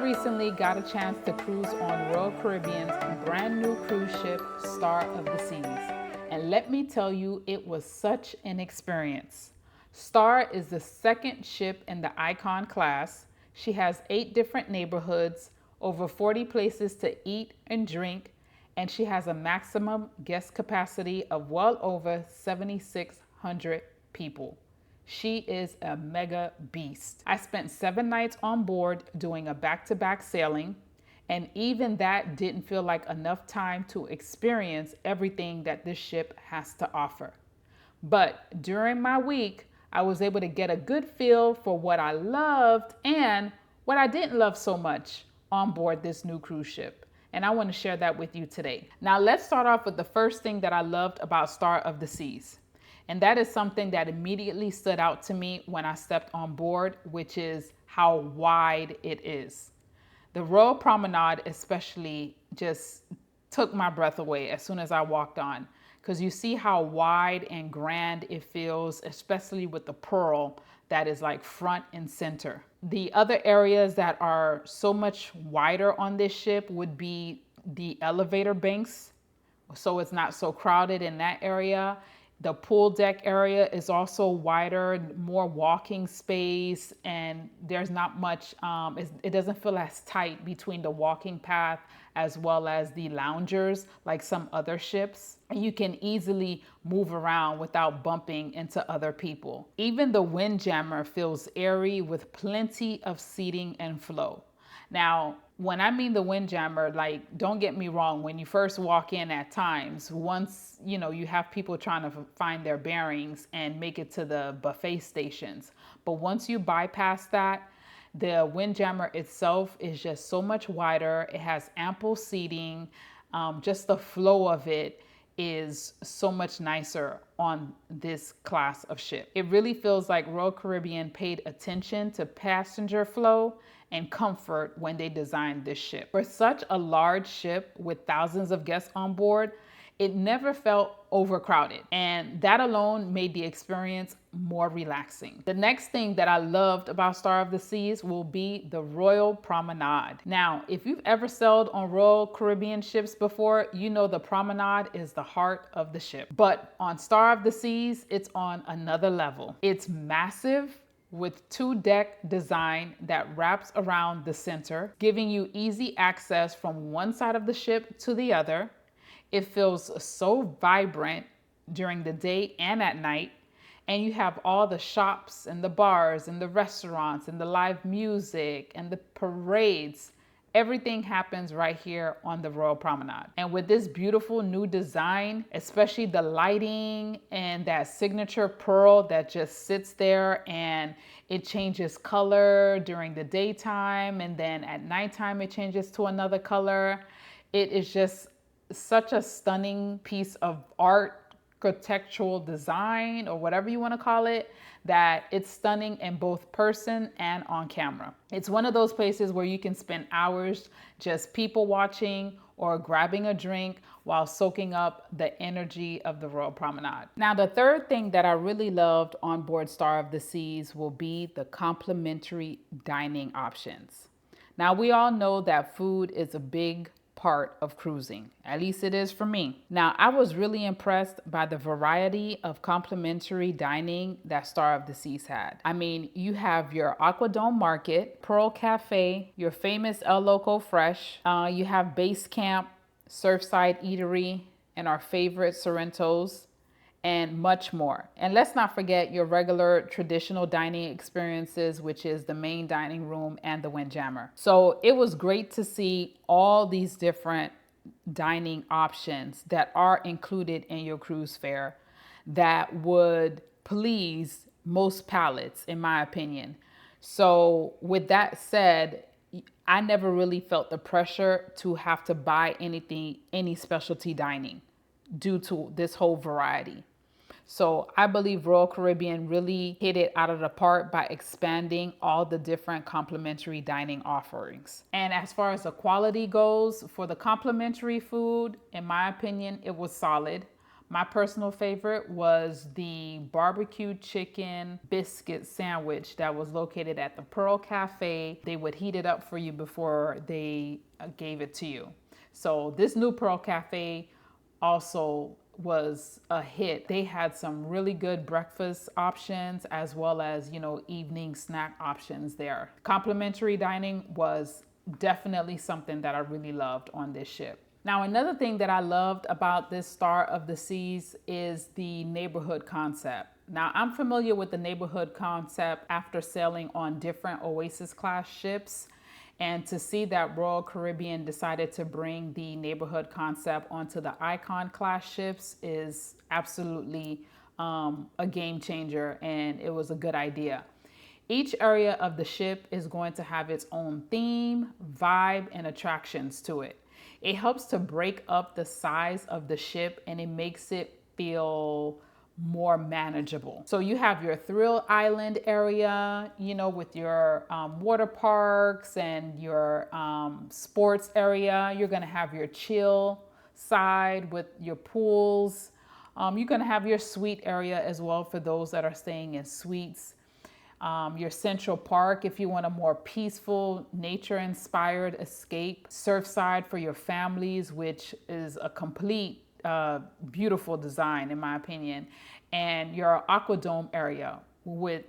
recently got a chance to cruise on Royal Caribbean's brand new cruise ship, Star of the Seas. And let me tell you, it was such an experience. Star is the second ship in the Icon class. She has 8 different neighborhoods, over 40 places to eat and drink, and she has a maximum guest capacity of well over 7,600 people. She is a mega beast. I spent 7 nights on board doing a back-to-back sailing, and even that didn't feel like enough time to experience everything that this ship has to offer. But during my week, I was able to get a good feel for what I loved and what I didn't love so much on board this new cruise ship. And I want to share that with you today. Now, let's start off with the first thing that I loved about Star of the Seas. And that is something that immediately stood out to me when I stepped on board, which is how wide it is. The Royal Promenade especially just took my breath away as soon as I walked on, because you see how wide and grand it feels, especially with the pearl that is like front and center. The other areas that are so much wider on this ship would be the elevator banks, so it's not so crowded in that area. The pool deck area is also wider, more walking space, and there's not much, it doesn't feel as tight between the walking path as well as the loungers like some other ships. And you can easily move around without bumping into other people. Even the Windjammer feels airy with plenty of seating and flow. Now, when I mean the Windjammer, like, don't get me wrong, when you first walk in at times, once, you have people trying to find their bearings and make it to the buffet stations. But once you bypass that, the Windjammer itself is just so much wider. It has ample seating. Just the flow of it is so much nicer on this class of ship. It really feels like Royal Caribbean paid attention to passenger flow and comfort when they designed this ship. For such a large ship with thousands of guests on board, it never felt overcrowded, and that alone made the experience more relaxing. The next thing that I loved about Star of the Seas will be the Royal Promenade. Now, if you've ever sailed on Royal Caribbean ships before, you know the promenade is the heart of the ship. But on Star of the Seas, it's on another level. It's massive, with 2-deck design that wraps around the center, giving you easy access from one side of the ship to the other. It feels so vibrant during the day and at night. And you have all the shops and the bars and the restaurants and the live music and the parades. Everything happens right here on the Royal Promenade. And with this beautiful new design, especially the lighting and that signature pearl that just sits there and it changes color during the daytime, and then at nighttime it changes to another color. It is just such a stunning piece of art, architectural design, or whatever you want to call it, that it's stunning in both person and on camera. It's one of those places where you can spend hours just people watching or grabbing a drink while soaking up the energy of the Royal Promenade. Now, the third thing that I really loved on board Star of the Seas will be the complimentary dining options. Now, we all know that food is a big part of cruising. At least it is for me. Now, I was really impressed by the variety of complimentary dining that Star of the Seas had. I mean, you have your Aquadome Market, Pearl Cafe, your famous El Loco Fresh. You have Base Camp, Surfside Eatery, and our favorite Sorrento's, and much more. And let's not forget your regular traditional dining experiences, which is the main dining room and the Windjammer. So it was great to see all these different dining options that are included in your cruise fare that would please most palates, in my opinion. So with that said, I never really felt the pressure to have to buy any specialty dining due to this whole variety. So I believe Royal Caribbean really hit it out of the park by expanding all the different complimentary dining offerings. And as far as the quality goes, for the complimentary food, in my opinion, it was solid. My personal favorite was the barbecue chicken biscuit sandwich that was located at the Pearl Cafe. They would heat it up for you before they gave it to you. So this new Pearl Cafe also was a hit. They had some really good breakfast options as well as, evening snack options there. Complimentary dining was definitely something that I really loved on this ship. Now, another thing that I loved about this Star of the Seas is the neighborhood concept. Now, I'm familiar with the neighborhood concept after sailing on different Oasis class ships. And to see that Royal Caribbean decided to bring the neighborhood concept onto the Icon class ships is absolutely a game changer, and it was a good idea. Each area of the ship is going to have its own theme, vibe, and attractions to it. It helps to break up the size of the ship and it makes it feel more manageable. So you have your Thrill Island area, with your water parks and your sports area. You're gonna have your chill side with your pools. You're gonna have your suite area as well for those that are staying in suites. Your Central Park if you want a more peaceful, nature-inspired escape. Surfside for your families, which is a complete beautiful design in my opinion. And your Aquadome area with,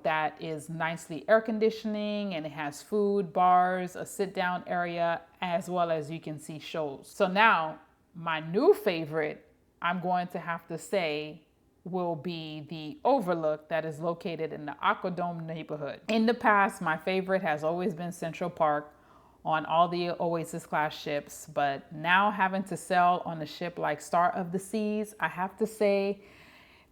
that is nicely air conditioning and it has food, bars, a sit-down area, as well as you can see shows. So now my new favorite, I'm going to have to say, will be the Overlook that is located in the Aquadome neighborhood. In the past, my favorite has always been Central Park on all the Oasis class ships, but now having to sail on a ship like Star of the Seas, I have to say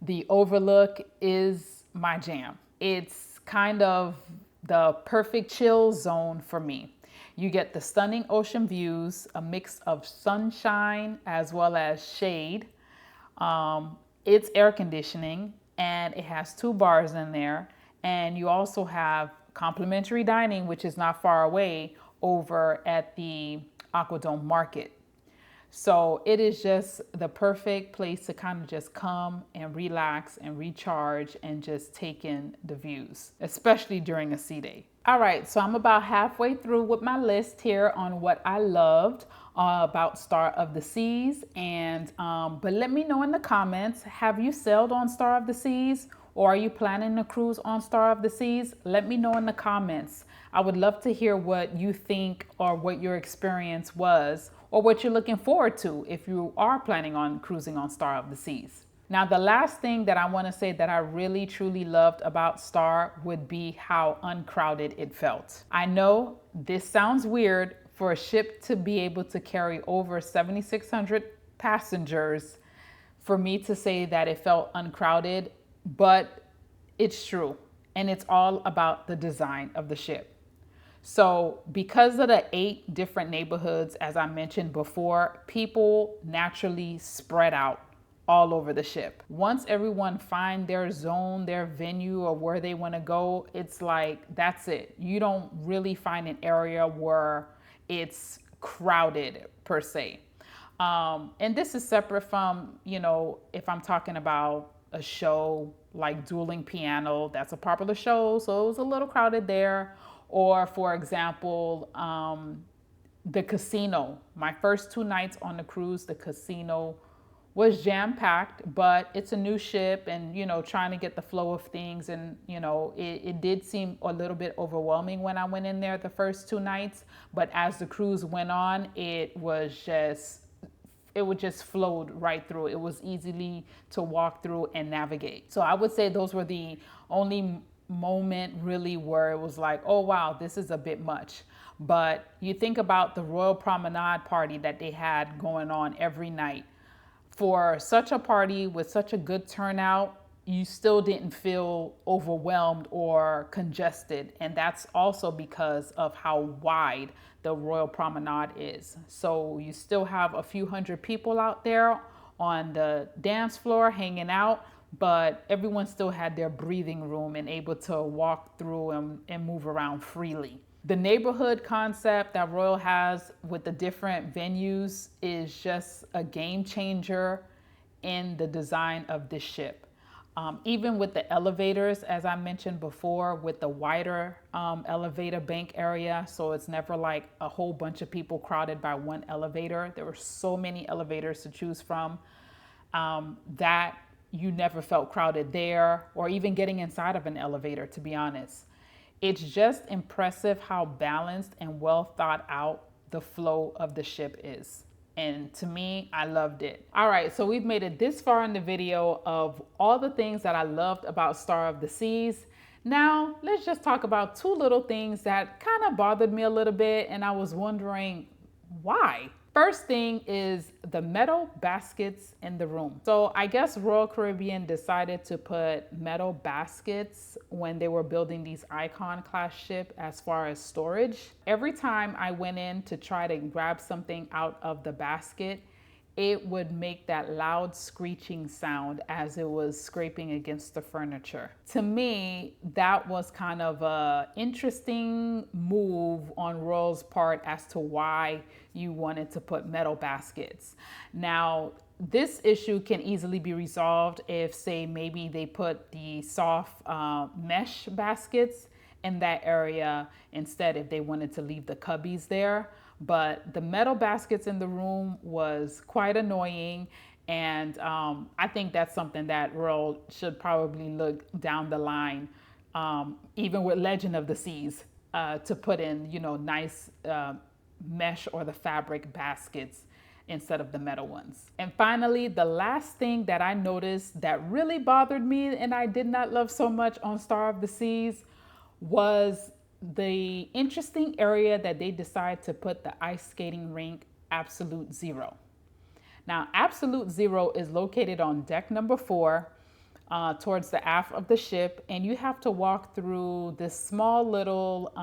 the Overlook is my jam. It's kind of the perfect chill zone for me. You get the stunning ocean views, a mix of sunshine as well as shade. It's air conditioning and it has 2 bars in there. And you also have complimentary dining, which is not far away over at the Aquadome Market. So it is just the perfect place to kind of just come and relax and recharge and just take in the views, especially during a sea day. All right, so I'm about halfway through with my list here on what I loved about Star of the Seas. But let me know in the comments, have you sailed on Star of the Seas? Or are you planning a cruise on Star of the Seas? Let me know in the comments. I would love to hear what you think or what your experience was or what you're looking forward to if you are planning on cruising on Star of the Seas. Now, the last thing that I want to say that I really truly loved about Star would be how uncrowded it felt. I know this sounds weird for a ship to be able to carry over 7,600 passengers, for me to say that it felt uncrowded, but it's true. And it's all about the design of the ship. So because of the 8 different neighborhoods, as I mentioned before, people naturally spread out all over the ship. Once everyone find their zone, their venue, or where they want to go, it's like, that's it. You don't really find an area where it's crowded per se. And this is separate from, if I'm talking about a show like Dueling Piano, that's a popular show, so it was a little crowded there. Or for example, the casino. My first 2 nights on the cruise, the casino was jam-packed, but it's a new ship and, trying to get the flow of things. And, it did seem a little bit overwhelming when I went in there the first 2 nights. But as the cruise went on, it would just flowed right through. It was easily to walk through and navigate. So I would say those were the only moment really where it was like, oh wow, this is a bit much. But you think about the Royal Promenade party that they had going on every night. For such a party with such a good turnout, you still didn't feel overwhelmed or congested. And that's also because of how wide the Royal Promenade is. So you still have a few hundred people out there on the dance floor hanging out, but everyone still had their breathing room and able to walk through and move around freely. The neighborhood concept that Royal has with the different venues is just a game changer. in the design of this ship. Even with the elevators, as I mentioned before, with the wider elevator bank area, so it's never like a whole bunch of people crowded by one elevator. There were so many elevators to choose from that you never felt crowded there, or even getting inside of an elevator, to be honest. It's just impressive how balanced and well thought out the flow of the ship is. And to me, I loved it. All right, so we've made it this far in the video of all the things that I loved about Star of the Seas. Now, let's just talk about two little things that kind of bothered me a little bit, and I was wondering why. First thing is the metal baskets in the room. So I guess Royal Caribbean decided to put metal baskets when they were building these Icon class ship as far as storage. Every time I went in to try to grab something out of the basket, it would make that loud screeching sound as it was scraping against the furniture. To me, that was kind of an interesting move on Royal's part as to why you wanted to put metal baskets. Now, this issue can easily be resolved if, say, maybe they put the soft mesh baskets in that area instead, if they wanted to leave the cubbies there. But the metal baskets in the room was quite annoying, and I think that's something that Royal should probably look down the line, even with Legend of the Seas, to put in, you know, nice mesh or the fabric baskets instead of the metal ones. And finally, the last thing that I noticed that really bothered me and I did not love so much on Star of the Seas was the interesting area that they decide to put the ice skating rink Absolute Zero. Now, Absolute Zero is located on deck number 4 towards the aft of the ship, and you have to walk through this small little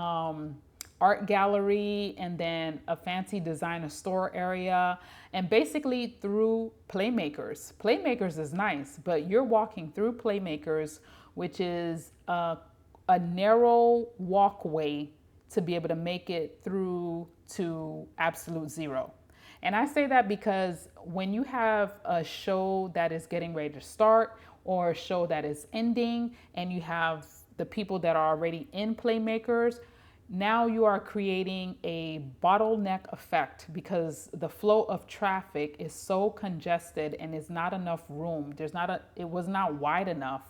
art gallery and then a fancy designer store area, and basically through Playmakers. Playmakers is nice, but you're walking through Playmakers, which is a narrow walkway to be able to make it through to Absolute Zero. And I say that because when you have a show that is getting ready to start or a show that is ending and you have the people that are already in Playmakers, now you are creating a bottleneck effect because the flow of traffic is so congested and there's not enough room. It was not wide enough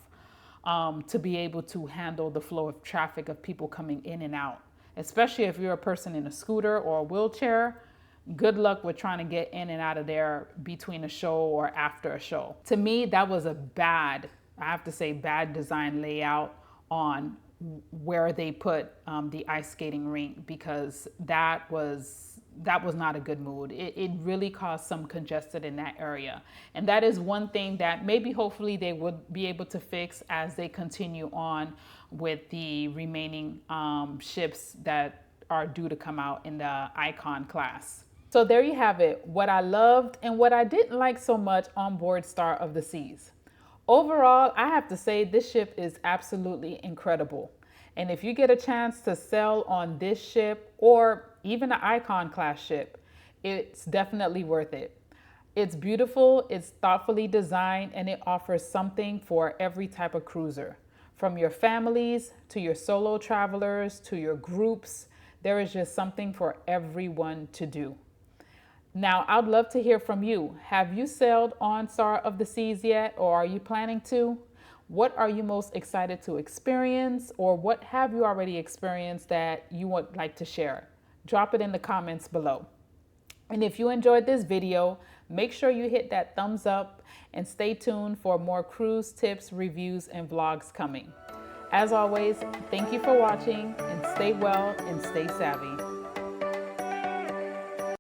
to be able to handle the flow of traffic of people coming in and out. Especially if you're a person in a scooter or a wheelchair, good luck with trying to get in and out of there between a show or after a show. To me, that was a bad design layout on where they put the ice skating rink, because that was not a good mood. It really caused some congestion in that area. And that is one thing that maybe hopefully they would be able to fix as they continue on with the remaining ships that are due to come out in the Icon class. So there you have it, what I loved and what I didn't like so much on board Star of the Seas. Overall, I have to say this ship is absolutely incredible. And if you get a chance to sail on this ship or even an Icon class ship, it's definitely worth it. It's beautiful, it's thoughtfully designed, and it offers something for every type of cruiser. From your families to your solo travelers to your groups, there is just something for everyone to do. Now, I'd love to hear from you. Have you sailed on Star of the Seas yet, or are you planning to? What are you most excited to experience, or what have you already experienced that you would like to share? Drop it in the comments below. And if you enjoyed this video, make sure you hit that thumbs up and stay tuned for more cruise tips, reviews, and vlogs coming. As always, thank you for watching, and stay well and stay savvy.